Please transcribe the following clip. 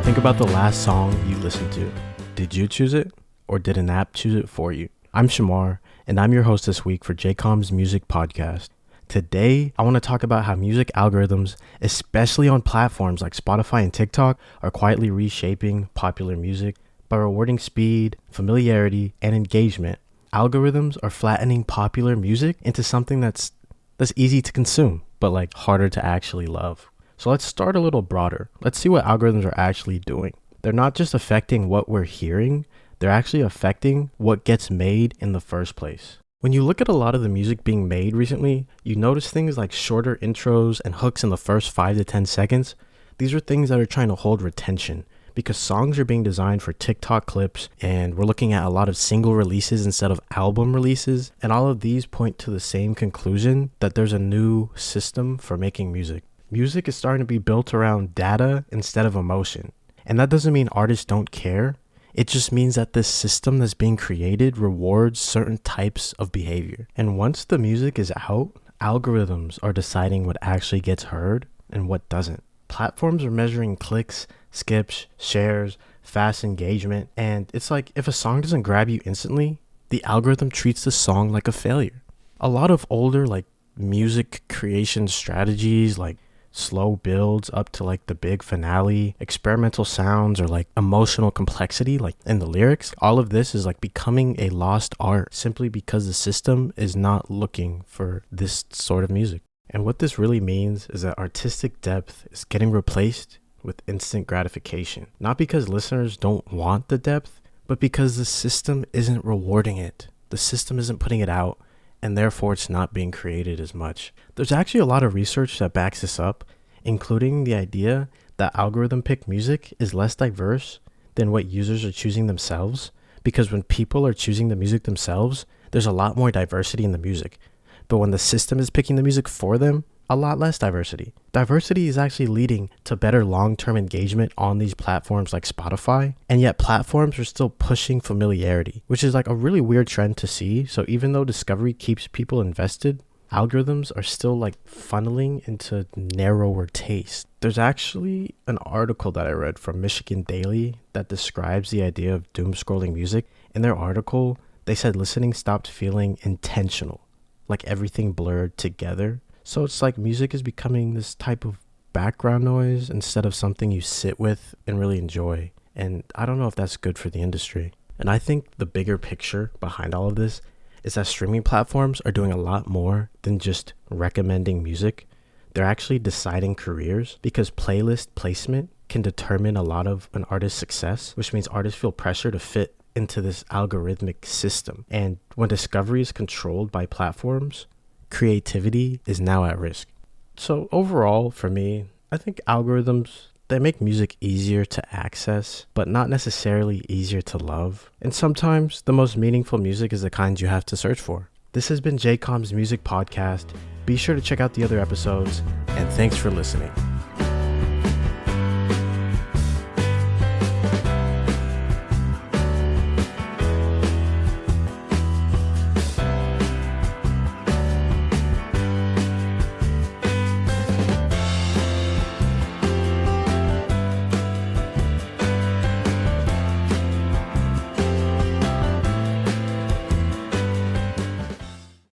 Think about the last song you listened to. Did you choose it, or did an app choose it for you? I'm Shamar, and I'm your host this week for JCOM's Music Podcast. Today, I want to talk about how music algorithms, especially on platforms like Spotify and TikTok, are quietly reshaping popular music by rewarding speed, familiarity, and engagement. Algorithms are flattening popular music into something that's easy to consume, but harder to actually love. So let's start a little broader. Let's see what algorithms are actually doing. They're not just affecting what we're hearing, they're actually affecting what gets made in the first place. When you look at a lot of the music being made recently, you notice things like shorter intros and hooks in the first 5 to 10 seconds. These are things that are trying to hold retention because songs are being designed for TikTok clips, and we're looking at a lot of single releases instead of album releases. And all of these point to the same conclusion, that there's a new system for making music. Music is starting to be built around data instead of emotion. And that doesn't mean artists don't care. It just means that this system that's being created rewards certain types of behavior. And once the music is out, algorithms are deciding what actually gets heard and what doesn't. Platforms are measuring clicks, skips, shares, fast engagement. And it's like if a song doesn't grab you instantly, the algorithm treats the song like a failure. A lot of older music creation strategies like slow builds up to the big finale, experimental sounds, or emotional complexity in the lyrics, all of this is becoming a lost art simply because the system is not looking for this sort of music. And what this really means is that artistic depth is getting replaced with instant gratification, not because listeners don't want the depth, but because the system isn't rewarding it. The system isn't putting it out, and therefore it's not being created as much. There's actually a lot of research that backs this up, including the idea that algorithm pick music is less diverse than what users are choosing themselves, because when people are choosing the music themselves, there's a lot more diversity in the music. But when the system is picking the music for them, a lot less diversity. Diversity is actually leading to better long-term engagement on these platforms like Spotify, and yet platforms are still pushing familiarity, which is a really weird trend to see. So even though discovery keeps people invested, algorithms are still funneling into narrower taste. There's actually an article that I read from Michigan Daily that describes the idea of doomscrolling music. In their article, they said listening stopped feeling intentional, everything blurred together. So it's music is becoming this type of background noise instead of something you sit with and really enjoy. And I don't know if that's good for the industry. And I think the bigger picture behind all of this is that streaming platforms are doing a lot more than just recommending music. They're actually deciding careers, because playlist placement can determine a lot of an artist's success, which means artists feel pressure to fit into this algorithmic system. And when discovery is controlled by platforms, creativity is now at risk. So overall, for me, I think algorithms, they make music easier to access, but not necessarily easier to love. And sometimes the most meaningful music is the kind you have to search for. This has been JCOM's Music Podcast. Be sure to check out the other episodes, and thanks for listening.